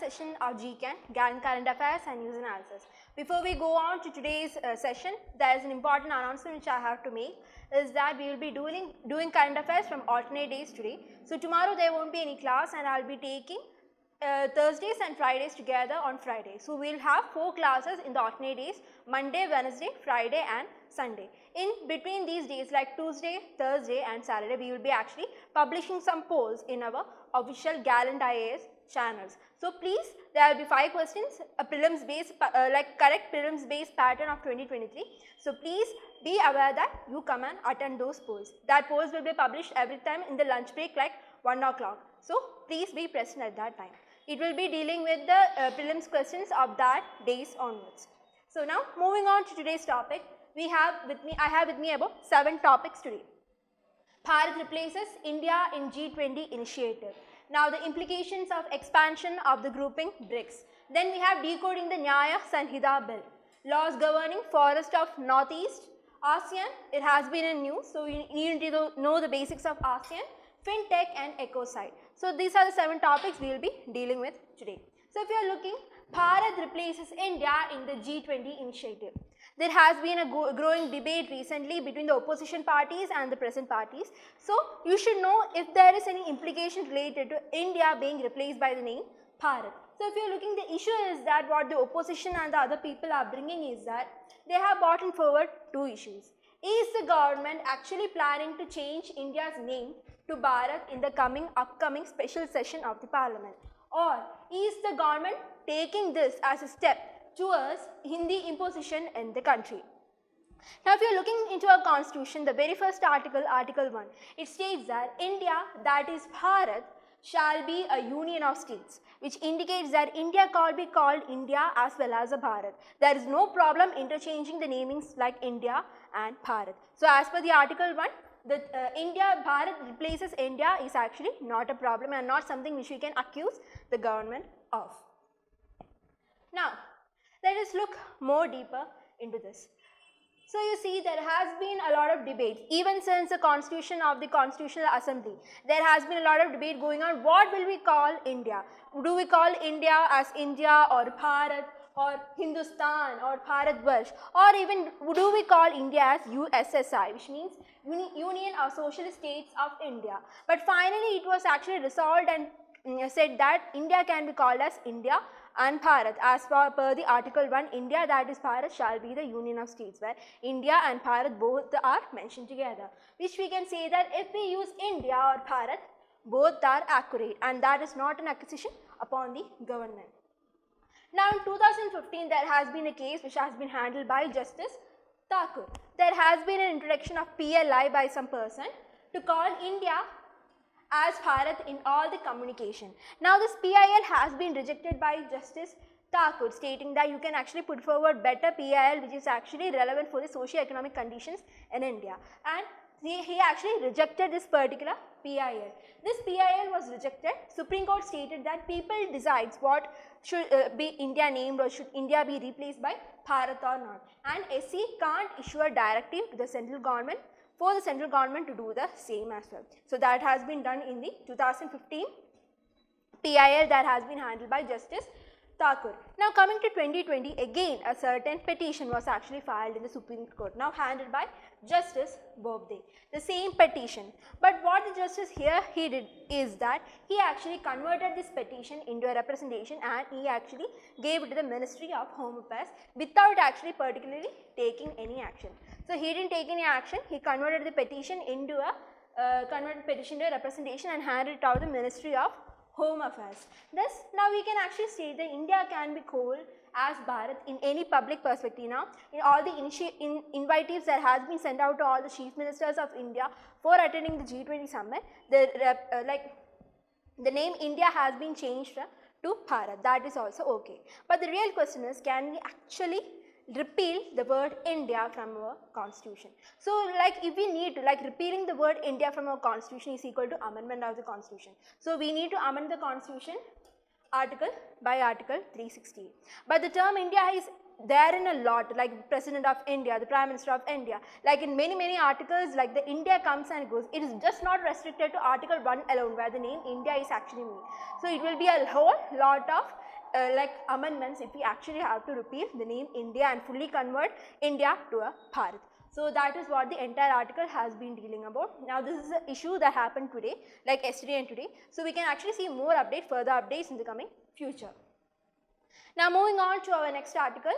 session of CaN, Gallant Current Affairs and News Analysis. Before we go on to today's session, there is an important announcement which I have to make, is that we will be doing current affairs from alternate days today. So tomorrow there won't be any class and I will be taking Thursdays and Fridays together on Friday. So we will have 4 classes in the alternate days, Monday, Wednesday, Friday and Sunday. In between these days like Tuesday, Thursday and Saturday, we will be actually publishing some polls in our official Gallant IAS channels. So please, there will be 5 questions, a prelims based correct prelims based pattern of 2023. So please be aware that you come and attend those polls. That polls will be published every time in the lunch break like 1 o'clock. So please be present at that time. It will be dealing with the prelims questions of that days onwards. So now moving on to today's topic, I have with me about 7 topics today. Bharat replaces India in G20 initiative. Now the implications of expansion of the grouping BRICS. Then we have decoding the Nyaya Sanhita bill. Laws governing forest of Northeast. ASEAN, it has been in news, so you need to know the basics of ASEAN, FinTech and ecocide. So these are the 7 topics we will be dealing with today. So if you are looking, Bharat replaces India in the G20 initiative. There has been a growing debate recently between the opposition parties and the present parties. So you should know if there is any implication related to India being replaced by the name Bharat. So if you are looking, the issue is that what the opposition and the other people are bringing is that they have brought forward 2 issues. Is the government actually planning to change India's name to Bharat in the upcoming special session of the parliament? Or is the government taking this as a step towards Hindi imposition in the country? Now if you are looking into our constitution, the very first article, Article 1, it states that India, that is Bharat, shall be a union of states, which indicates that India can't be called India as well as a Bharat. There is no problem interchanging the namings like India and Bharat. So as per the Article 1, the Bharat replaces India is actually not a problem and not something which we can accuse the government of. Now, let us look more deeper into this. So you see, there has been a lot of debate even since the constitution of the Constitutional Assembly. There has been a lot of debate going on. What will we call India? Do we call India as India or Bharat or Hindustan or Bharatvarsh, or even do we call India as USSI, which means Union of Socialist States of India. But finally it was actually resolved and said that India can be called as India and Bharat. As per the Article 1, India, that is Bharat, shall be the union of states, where India and Bharat both are mentioned together, which we can say that if we use India or Bharat, both are accurate and that is not an accusation upon the government. Now in 2015 there has been a case which has been handled by Justice Thakur. There has been an introduction of PLI by some person to call India as Bharat in all the communication. Now this PIL has been rejected by Justice Thakur, stating that you can actually put forward better PIL which is actually relevant for the socio-economic conditions in India, and he actually rejected this particular PIL. This PIL was rejected. Supreme Court stated that people decides what should be India named or should India be replaced by Bharat or not, and SC can't issue a directive to the central government for the central government to do the same as well. So that has been done in the 2015 PIL that has been handled by Justice Thakur. Now coming to 2020, again a certain petition was actually filed in the Supreme Court, now handled by Justice Bobde. The same petition, but what the justice here he did is that he actually converted this petition into a representation and he actually gave it to the Ministry of Home Affairs without actually particularly taking any action. So he didn't take any action, he converted the petition into a representation and handed it out to the Ministry of Home Affairs. Thus, now we can actually say that India can be called as Bharat in any public perspective. Now, in all the invitees that has been sent out to all the chief ministers of India for attending the G20 summit, the name India has been changed to Bharat. That is also okay. But the real question is, can we actually repeal the word India from our constitution? So like if we need to, like repealing the word India from our constitution is equal to amendment of the constitution. So we need to amend the constitution article by article 368. But the term India is there in a lot, like President of India, the Prime Minister of India, like in many articles, like the India comes and goes. It is just not restricted to Article 1 alone, where the name India is actually made. So it will be a whole lot of like amendments if we actually have to repeal the name India and fully convert India to a Bharat. So that is what the entire article has been dealing about. Now this is an issue that happened today, like yesterday and today. So we can actually see more further updates in the coming future. Now moving on to our next article,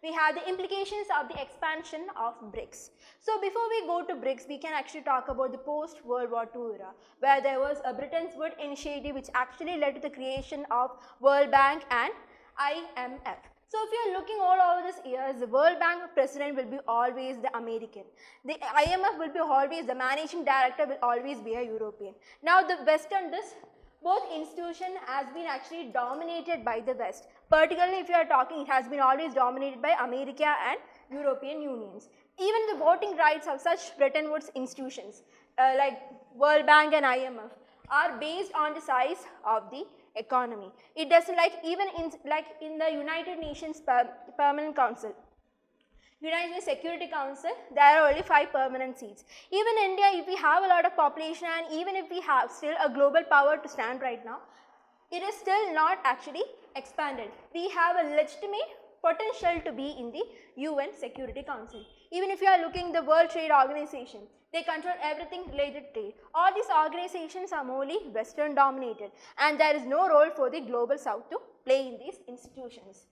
we have the implications of the expansion of BRICS. So before we go to BRICS, we can actually talk about the post-World War II era, where there was a Britain's Wood initiative which actually led to the creation of World Bank and IMF. So if you are looking all over this years, the World Bank president will be always the American. The IMF will be always, the managing director will always be a European. Now the Western, both institution has been actually dominated by the West. Particularly if you are talking, it has been always dominated by America and European Unions. Even the voting rights of such Bretton Woods institutions like World Bank and IMF are based on the size of the economy. It doesn't like even in the United Nations Permanent Council, United Nations Security Council, there are only 5 permanent seats. Even India, if we have a lot of population and even if we have still a global power to stand right now, it is still not actually expanded. We have a legitimate potential to be in the UN Security Council. Even if you are looking the World Trade Organization, they control everything related to trade. All these organizations are mostly Western dominated and there is no role for the global South to play in these institutions.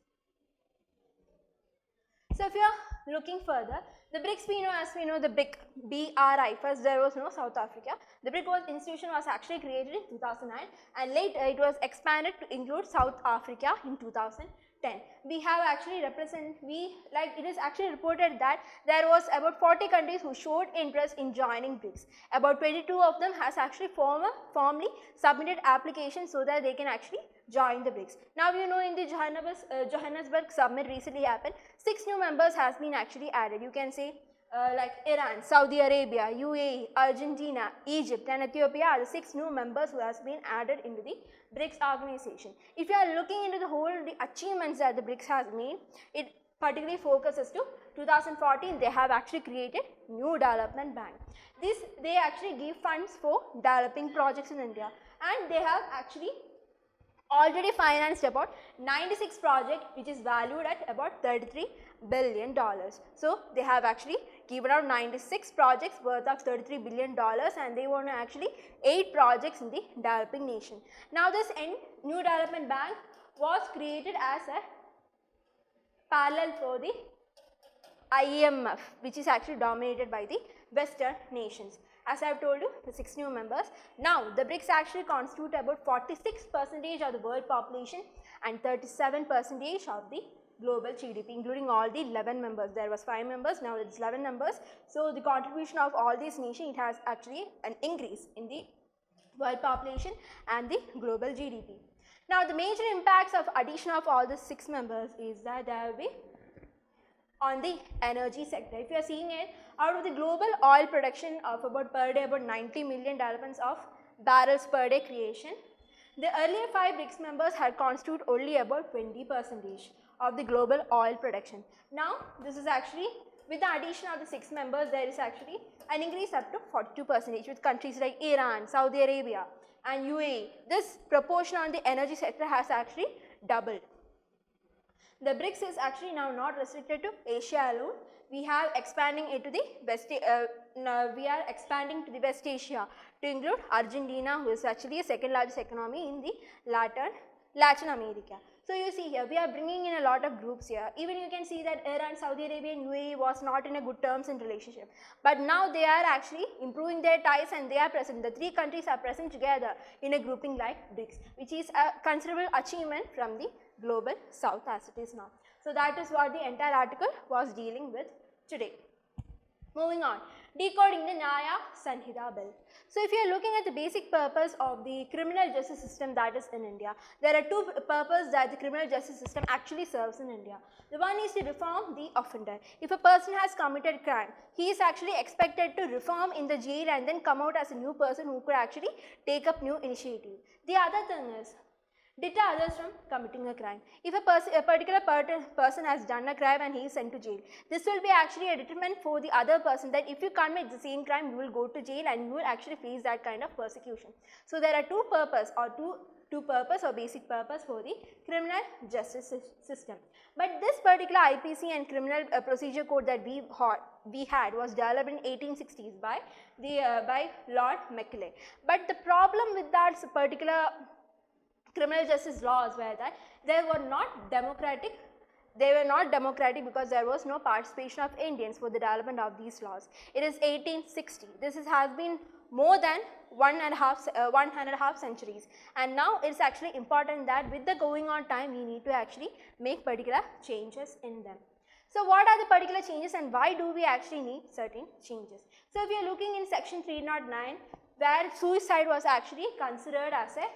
So if you are looking further, the BRICS we know, as we know, the BRIC, BRI, first there was no South Africa. The BRIC institution was actually created in 2009 and later it was expanded to include South Africa in 2010. We have actually it is actually reported that there was about 40 countries who showed interest in joining BRICS. About 22 of them has actually formally submitted applications so that they can actually join the BRICS. Now you know in the Johannesburg summit recently happened, 6 new members has been actually added. You can say like Iran, Saudi Arabia, UAE, Argentina, Egypt and Ethiopia are the 6 new members who has been added into the BRICS organization. If you are looking into the achievements that the BRICS has made, it particularly focuses to 2014 they have actually created new development bank. They actually give funds for developing projects in India and they have actually already financed about 96 projects which is valued at about $33 billion. So they have actually given out 96 projects worth of $33 billion and they want to actually 8 projects in the developing nation. Now this new development bank was created as a parallel for the IMF which is actually dominated by the Western nations. As I have told you, the 6 new members. Now, the BRICS actually constitute about 46% of the world population and 37% of the global GDP, including all the 11 members. There was 5 members, now it's 11 members. So, the contribution of all these nations, it has actually an increase in the world population and the global GDP. Now, the major impacts of addition of all the 6 members is that there will be on the energy sector. If you are seeing it, out of the global oil production of about per day about 90 million developments of barrels per day creation, the earlier 5 BRICS members had constituted only about 20% of the global oil production. Now this is actually with the addition of the 6 members there is actually an increase up to 42% with countries like Iran, Saudi Arabia and UAE. This proportion on the energy sector has actually doubled. The BRICS is actually now not restricted to Asia alone. We have expanding it to the West. We are expanding to the West Asia to include Argentina, who is actually the 2nd largest economy in the Latin America. So you see here, we are bringing in a lot of groups here. Even you can see that Iran, Saudi Arabia and UAE was not in a good terms and relationship. But now they are actually improving their ties and they are present. The 3 countries are present together in a grouping like BRICS, which is a considerable achievement from the global South as it is now. So that is what the entire article was dealing with today. Moving on, decoding the Nyaya Sanhita bill. So if you are looking at the basic purpose of the criminal justice system that is in India, there are 2 purposes that the criminal justice system actually serves in India. The one is to reform the offender. If a person has committed crime, he is actually expected to reform in the jail and then come out as a new person who could actually take up new initiative. The other thing is deter others from committing a crime. If a particular person has done a crime and he is sent to jail, this will be actually a deterrent for the other person that if you commit the same crime, you will go to jail and you will actually face that kind of persecution. So there are 2 purposes or 2 to purpose or basic purpose for the criminal justice system. But this particular IPC and criminal procedure code that we had was developed in 1860s by Lord Macaulay. But the problem with that particular criminal justice laws were that they were not democratic. They were not democratic because there was no participation of Indians for the development of these laws. It is 1860. This has been more than one and a half centuries, and now it is actually important that with the going on time we need to actually make particular changes in them. So what are the particular changes and why do we actually need certain changes? So if you are looking in section 309, where suicide was actually considered as a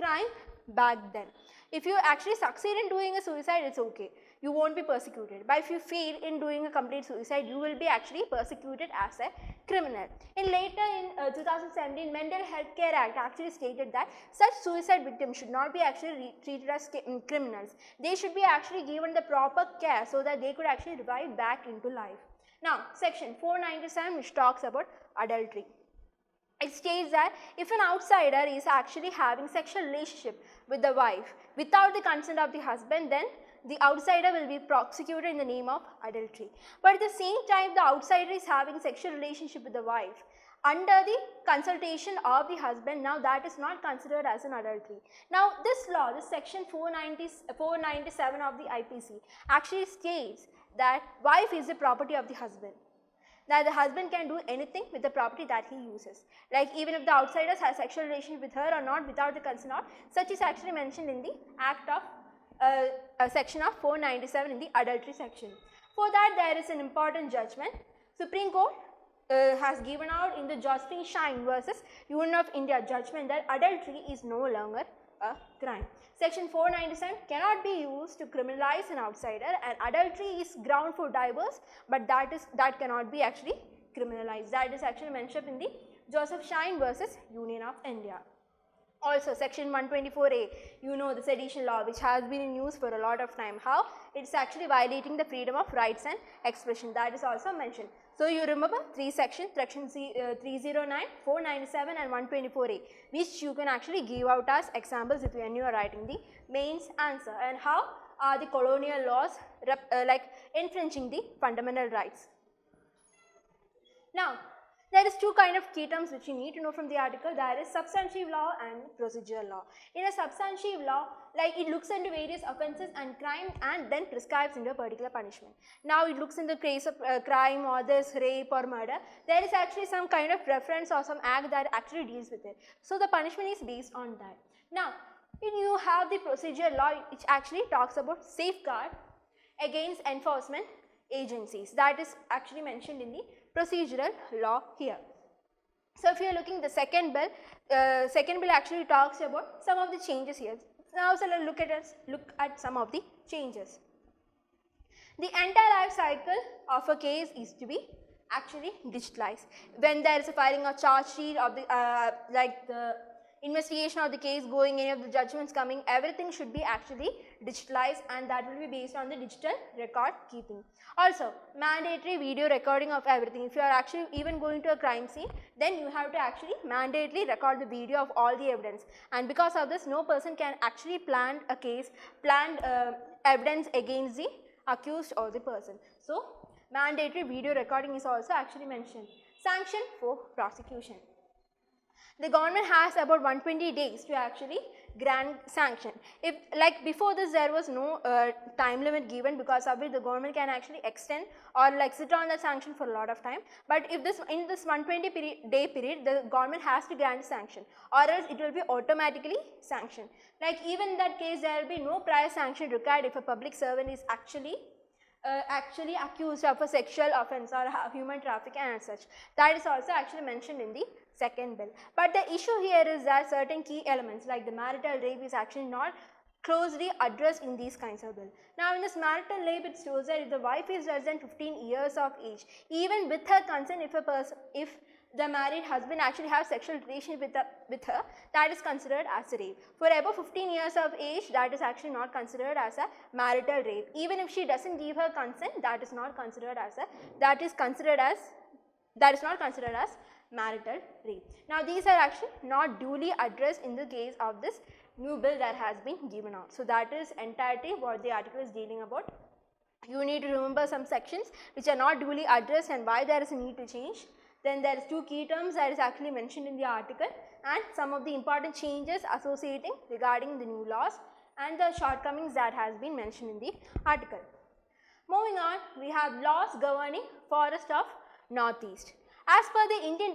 crime back then. If you actually succeed in doing a suicide, it's okay. You won't be persecuted. But if you fail in doing a complete suicide, you will be actually persecuted as a criminal. In 2017, Mental Health Care Act actually stated that such suicide victims should not be actually treated as criminals. They should be actually given the proper care so that they could actually revive back into life. Now, section 497, which talks about adultery. It states that if an outsider is actually having sexual relationship with the wife without the consent of the husband, then the outsider will be prosecuted in the name of adultery. But at the same time, the outsider is having sexual relationship with the wife under the consultation of the husband, now that is not considered as an adultery. Now this law, this section 497 of the IPC actually states that wife is the property of the husband. That the husband can do anything with the property that he uses. Like even if the outsiders has sexual relations with her or not without the consent of, such is actually mentioned in the act of section of 497 in the adultery section. For that there is an important judgment. Supreme Court has given out in the Josephine Shine versus Union of India judgment that adultery is no longer a crime. Section 497 cannot be used to criminalize an outsider, and adultery is ground for divorce, but that cannot be actually criminalized. That is actually mentioned in the Joseph Shine versus Union of India. Also section 124A, you know, the sedition law, which has been in use for a lot of time. How? It is actually violating the freedom of rights and expression. That is also mentioned. So you remember three sections, section 309, 497 and 124A, which you can actually give out as examples if when you are writing the mains answer. And how are the colonial laws like infringing the fundamental rights. Now, there is two kind of key terms which you need to know from the article. There is substantive law and procedural law. In a substantive law, like it looks into various offences and crime and then prescribes into a particular punishment. Now it looks in the case of crime or this rape or murder, there is actually some kind of reference or some act that actually deals with it. So the punishment is based on that. Now, you have the procedural law which actually talks about safeguard against enforcement agencies. That is actually mentioned in the procedural law here. So if you are looking the second bill actually talks about some of the changes here. Now so let's look at some of the changes. The entire life cycle of a case is to be actually digitalized. When there is a filing of charge sheet of the like the investigation of the case going, any of the judgments coming, everything should be actually digitalized, and that will be based on the digital record keeping. Also, mandatory video recording of everything. If you are actually even going to a crime scene, then you have to actually mandatorily record the video of all the evidence, and because of this no person can actually plan a case, evidence against the accused or the person. So, mandatory video recording is also actually mentioned. Sanction for prosecution. The government has about 120 days to actually grant sanction. If like before this there was no time limit given, because of it the government can actually extend or like sit on the sanction for a lot of time. But if this in this 120-day period the government has to grant sanction, or else it will be automatically sanctioned. Like even in that case there will be no prior sanction required if a public servant is actually accused of a sexual offence or human trafficking and such. That is also actually mentioned in the second bill. But the issue here is that certain key elements like the marital rape is actually not closely addressed in these kinds of bill. Now in this marital rape it shows that if the wife is less than 15 years of age, even with her consent, if the married husband actually has sexual relation with her, that is considered as a rape. For above 15 years of age, that is actually not considered as a marital rape. Even if she doesn't give her consent, that is not considered as marital rape. Now these are actually not duly addressed in the case of this new bill that has been given out. So that is entirety what the article is dealing about. You need to remember some sections which are not duly addressed and why there is a need to change. Then there is two key terms that is actually mentioned in the article and some of the important changes associating regarding the new laws and the shortcomings that has been mentioned in the article. Moving on, we have laws governing forest of northeast. As per the Indian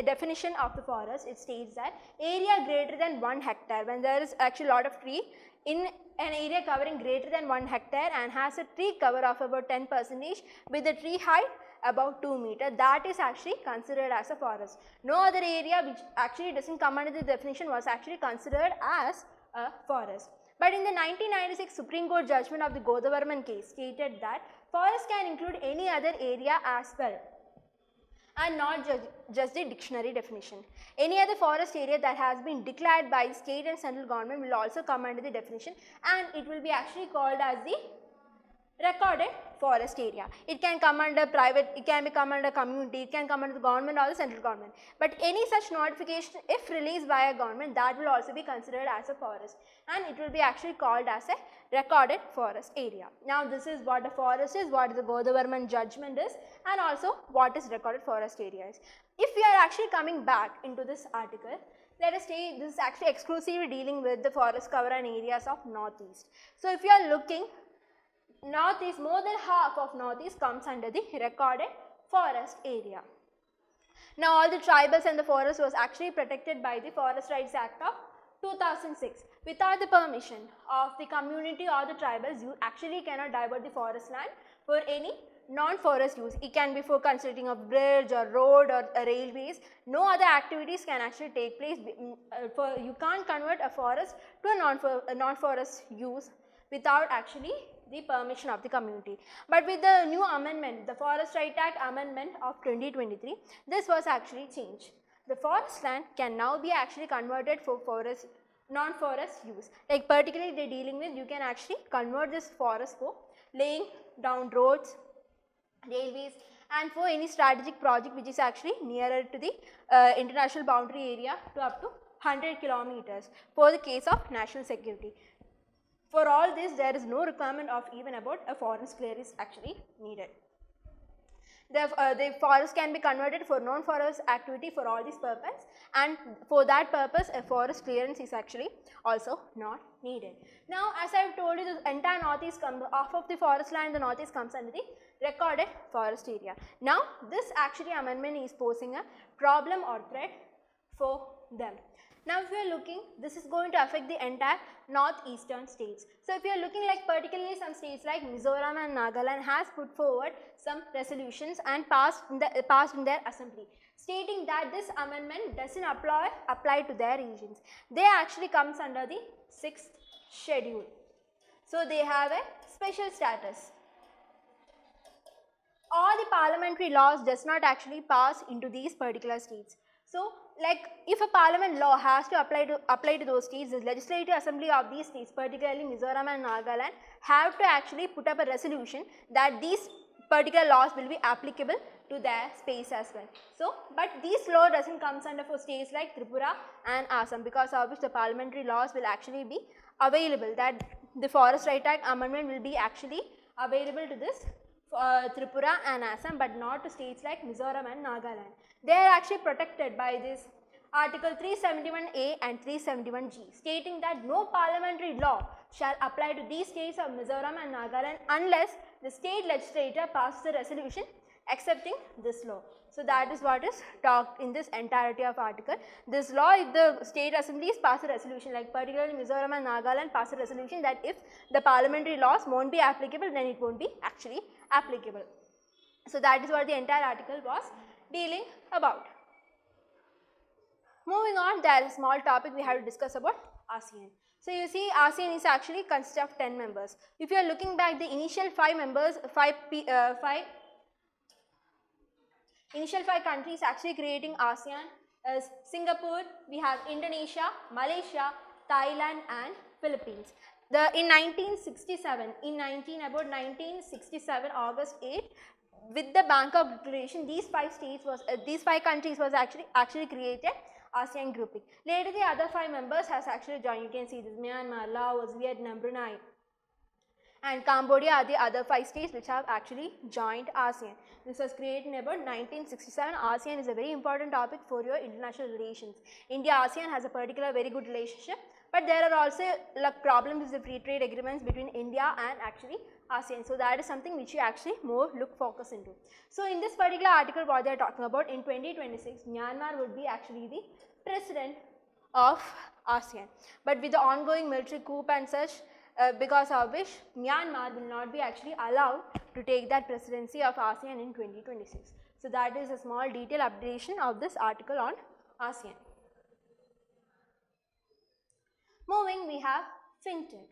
definition of the forest, it states that area greater than 1 hectare, when there is actually a lot of tree in an area covering greater than 1 hectare and has a tree cover of about 10% with the tree height about 2 meters, that is actually considered as a forest. No other area which actually does not come under the definition was actually considered as a forest. But in the 1996 Supreme Court judgment of the Godavarman case stated that forest can include any other area as well and not just the dictionary definition. Any other forest area that has been declared by state and central government will also come under the definition and it will be actually called as the recorded forest area. It can come under private, it can be come under community, it can come under the government or the central government. But any such notification if released by a government, that will also be considered as a forest and it will be actually called as a recorded forest area. Now this is what a forest is, what the Godavarman judgment is and also what is recorded forest area is. If we are actually coming back into this article, let us say this is actually exclusively dealing with the forest cover and areas of northeast. So if you are looking, northeast, more than half of northeast comes under the recorded forest area. Now all the tribals and the forest was actually protected by the Forest Rights Act of 2006. Without the permission of the community or the tribals, you actually cannot divert the forest land for any non-forest use. It can be for constructing a bridge or road or railways. No other activities can actually take place. You can't convert a forest to a non-forest use without actually the permission of the community. But with the new amendment, the Forest Right Act amendment of 2023, this was actually changed. The forest land can now be actually converted for forest, non-forest use. Like particularly they are dealing with, you can actually convert this forest for laying down roads, railways and for any strategic project which is actually nearer to the international boundary area to up to 100 kilometers for the case of national security. For all this, there is no requirement of even about a forest clearance actually needed. The forest can be converted for non-forest activity for all these purpose and for that purpose a forest clearance is actually also not needed. Now as I have told you, the entire northeast comes off of the forest land, the northeast comes under the recorded forest area. Now this actually amendment is posing a problem or threat for them. Now if you are looking, this is going to affect the entire northeastern states. So if you are looking like particularly some states like Mizoram and Nagaland has put forward some resolutions and passed in their assembly stating that this amendment doesn't apply to their regions. They actually comes under the 6th schedule. So they have a special status. All the parliamentary laws does not actually pass into these particular states. So like if a parliament law has to apply to those states, the legislative assembly of these states, particularly Mizoram and Nagaland, have to actually put up a resolution that these particular laws will be applicable to their space as well. So but this law doesn't come under for states like Tripura and Assam, because of which the parliamentary laws will actually be available, that the Forest Right Act amendment will be actually available to this Tripura and Assam, but not to states like Mizoram and Nagaland. They are actually protected by this Article 371A and 371G, stating that no parliamentary law shall apply to these states of Mizoram and Nagaland unless the state legislature passes a resolution accepting this law. So that is what is talked in this entirety of article. This law, if the state assemblies pass a resolution, like particularly Mizoram and Nagaland pass a resolution that if the parliamentary laws won't be applicable, then it won't be actually applicable. So that is what the entire article was dealing about. Moving on, there is a small topic we have to discuss about ASEAN. So you see, ASEAN is actually consists of 10 members. If you are looking back, the initial 5 countries actually creating ASEAN is Singapore, we have Indonesia, Malaysia, Thailand and Philippines. In 1967, about 1967 August 8, with the Bangkok Declaration, these 5 countries was actually created ASEAN grouping. Later the other 5 members has actually joined. You can see this Myanmar, Laos, Vietnam, Brunei and Cambodia are the other 5 states which have actually joined ASEAN. This was created in about 1967. ASEAN is a very important topic for your international relations. India-ASEAN has a particular very good relationship, but there are also like problems with the free trade agreements between India and actually ASEAN. So that is something which you actually more look focus into. So in this particular article what they are talking about, in 2026 Myanmar would be actually the president of ASEAN, but with the ongoing military coup and such, because of which Myanmar will not be actually allowed to take that presidency of ASEAN in 2026. So that is a small detail updation of this article on ASEAN. Moving, we have FinTech.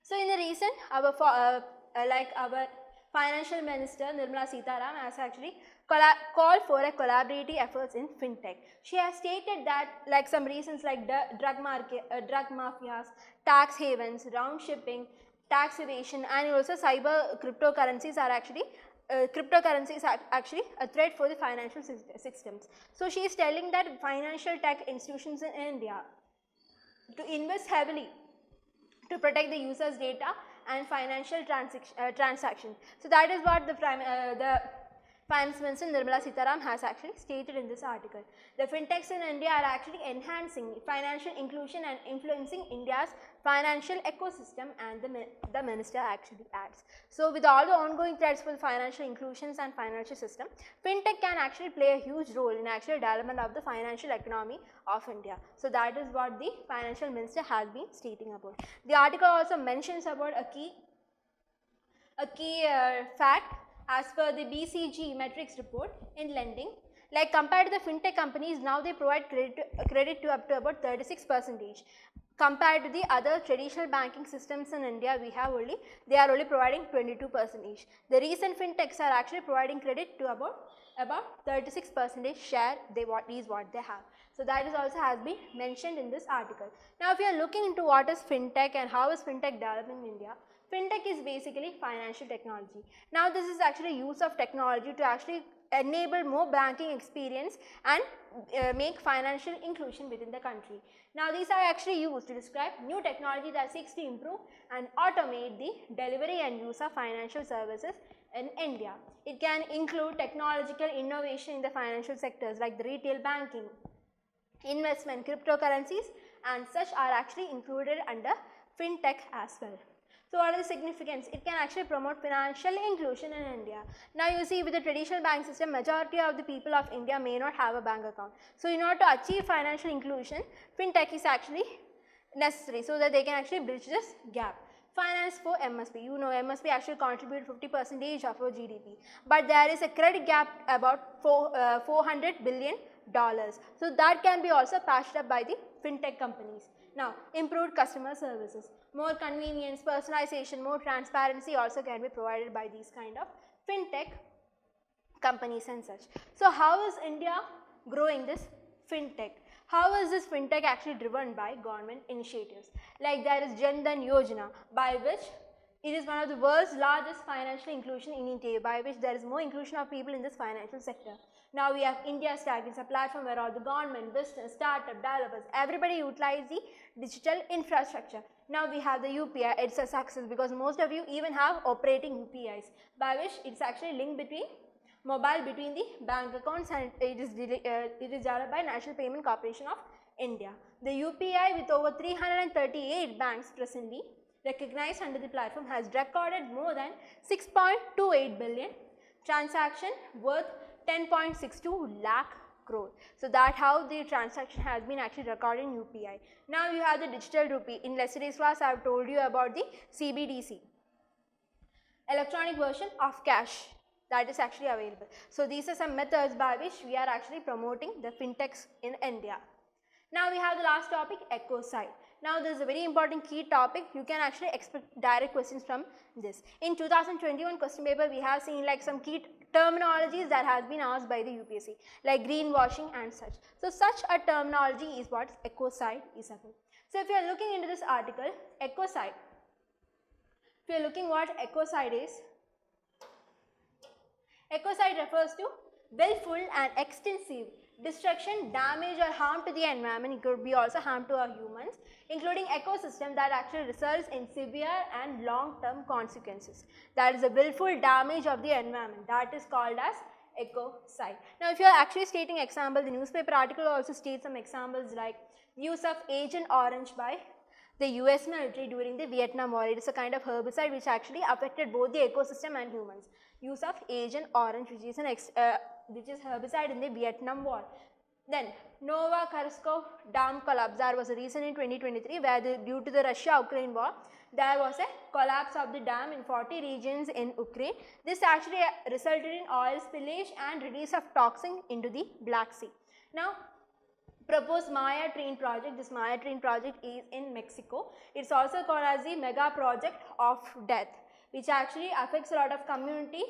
So in the recent, our Financial Minister Nirmala Sitaraman has actually called for a collaborative efforts in FinTech. She has stated that like some reasons like drug mafias, tax havens, round shipping, tax evasion and also cyber cryptocurrencies are actually a threat for the financial systems. So she is telling that financial tech institutions in India to invest heavily to protect the user's data and financial transactions. So that is what the Finance Minister Nirmala Sitaraman has actually stated in this article. The fintechs in India are actually enhancing financial inclusion and influencing India's financial ecosystem, and the minister actually adds. So with all the ongoing threats for the financial inclusions and financial system, fintech can actually play a huge role in actual development of the financial economy of India. So that is what the financial minister has been stating about. The article also mentions about a key fact. As per the BCG metrics report in lending, like compared to the fintech companies, now they provide credit to up to about 36%. Compared to the other traditional banking systems in India, they are only providing 22%. The recent fintechs are actually providing credit to about 36% share what they have. So that is also has been mentioned in this article. Now if you are looking into what is fintech and how is fintech developing in India, fintech is basically financial technology. Now this is actually use of technology to actually enable more banking experience and make financial inclusion within the country. Now these are actually used to describe new technology that seeks to improve and automate the delivery and use of financial services in India. It can include technological innovation in the financial sectors like the retail banking, investment, cryptocurrencies and such are actually included under fintech as well. So what is the significance? It can actually promote financial inclusion in India. Now you see with the traditional bank system, majority of the people of India may not have a bank account. So in order to achieve financial inclusion, fintech is actually necessary so that they can actually bridge this gap. Finance for MSP. You know MSP actually contribute 50% of our GDP. But there is a credit gap about $400 billion. So that can be also patched up by the fintech companies. Now, improved customer services, more convenience, personalization, more transparency also can be provided by these kind of fintech companies and such. So, how is India growing this fintech? How is this fintech actually driven by government initiatives? Like there is Jan Dhan Yojana, by which it is one of the world's largest financial inclusion initiative, by which there is more inclusion of people in this financial sector. Now we have India Stack. It's a platform where all the government, business, startup, developers, everybody utilize the digital infrastructure. Now we have the UPI. It's a success because most of you even have operating UPIs, by which it's actually linked between the bank accounts, and it is developed by National Payment Corporation of India. The UPI with over 338 banks presently recognized under the platform has recorded more than 6.28 billion transaction worth 10.62 lakh crore. So that how the transaction has been actually recorded in UPI. Now you have the digital rupee. In yesterday's class I have told you about the CBDC, electronic version of cash, that is actually available. So these are some methods by which we are actually promoting the fintechs in India. Now we have the last topic, ecocide. Now this is a very important key topic. You can actually expect direct questions from this. In 2021 question paper we have seen like some key terminologies that has been asked by the UPSC, like greenwashing and such. So such a terminology is what ecocide is about. So if you are looking into this article, ecocide, if you are looking what ecocide is, ecocide refers to willful and extensive destruction, damage or harm to the environment. It could be also harm to our humans, including ecosystem that actually results in severe and long-term consequences. That is a willful damage of the environment. That is called as ecocide. Now, if you are actually stating example, the newspaper article also states some examples like use of Agent Orange by the US military during the Vietnam War. It is a kind of herbicide which actually affected both the ecosystem and humans. Use of Agent Orange, which is an herbicide in the Vietnam War. Then Novakharskov Dam collapse. There was a reason in 2023 where due to the Russia-Ukraine war, there was a collapse of the dam in 40 regions in Ukraine. This actually resulted in oil spillage and release of toxin into the Black Sea. Now, proposed Maya train project. This Maya train project is in Mexico. It's also called as the mega project of death, which actually affects a lot of community,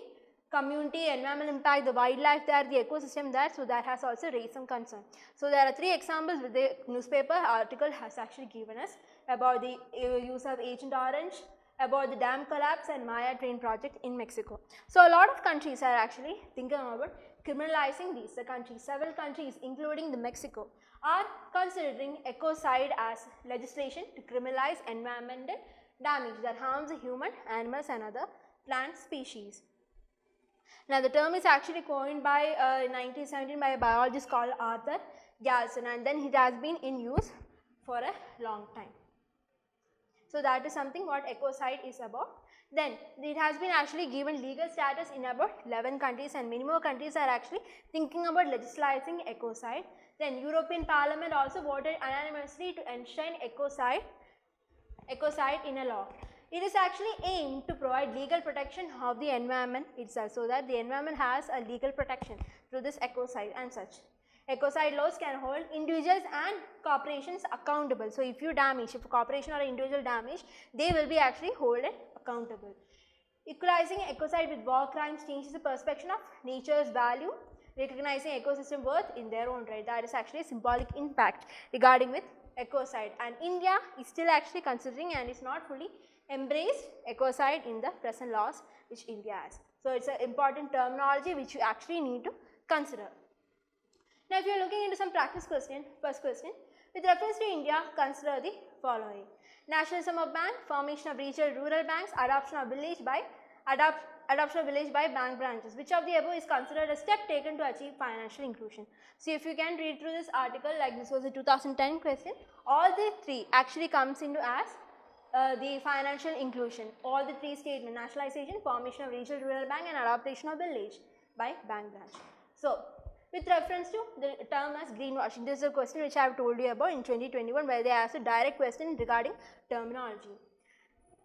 environmental impact, the wildlife there, the ecosystem there. So that has also raised some concern. So there are 3 examples which the newspaper article has actually given us about the use of Agent Orange, about the dam collapse and Maya train project in Mexico. So a lot of countries are actually thinking about criminalizing these. The countries, several countries including the Mexico, are considering ecocide as legislation to criminalize environmental damage that harms the human, animals and other plant species. Now, the term is actually coined by 1917 by a biologist called Arthur Galson, and then it has been in use for a long time. So that is something what ecocide is about. Then it has been actually given legal status in about 11 countries, and many more countries are actually thinking about legislating ecocide. Then European Parliament also voted unanimously to enshrine ecocide in a law. It is actually aimed to provide legal protection of the environment itself, so that the environment has a legal protection through this ecocide and such. Ecocide laws can hold individuals and corporations accountable. So if you damage, if a corporation or an individual damage, they will be actually held accountable. Equalizing ecocide with war crimes changes the perception of nature's value, recognizing ecosystem worth in their own right. That is actually a symbolic impact regarding with ecocide, and India is still actually considering and is not fully embraced ecocide in the present laws which India has. So it's an important terminology which you actually need to consider. Now, if you are looking into some practice question, first question, with reference to India, consider the following: nationalism of bank, formation of regional rural banks, adoption of village by bank branches. Which of the above is considered a step taken to achieve financial inclusion? So if you can read through this article, like this was a 2010 question, all the 3 actually comes into as the financial inclusion. All the 3 statements: nationalization, formation of regional rural bank and adoption of village by bank branch. So with reference to the term as greenwashing, this is a question which I have told you about in 2021, where they asked a direct question regarding terminology.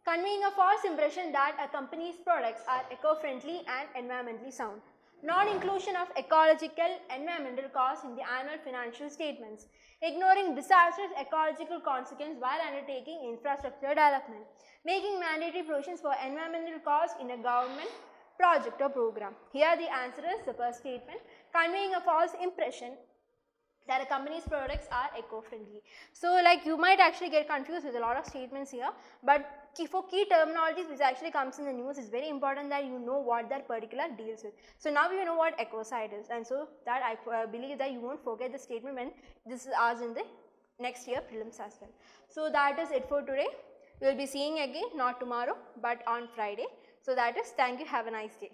Conveying a false impression that a company's products are eco-friendly and environmentally sound. Non-inclusion of ecological environmental costs in the annual financial statements. Ignoring disastrous ecological consequences while undertaking infrastructure development. Making mandatory provisions for environmental costs in a government project or program. Here the answer is the first statement: conveying a false impression that a company's products are eco-friendly. So like you might actually get confused with a lot of statements here, but for key terminologies which actually comes in the news, it's very important that you know what that particular deals with. So now you know what ecocide is, and so that I believe that you won't forget the statement when this is asked in the next year prelims as well. So that is it for today. We will be seeing again not tomorrow but on Friday. So that is, thank you, have a nice day.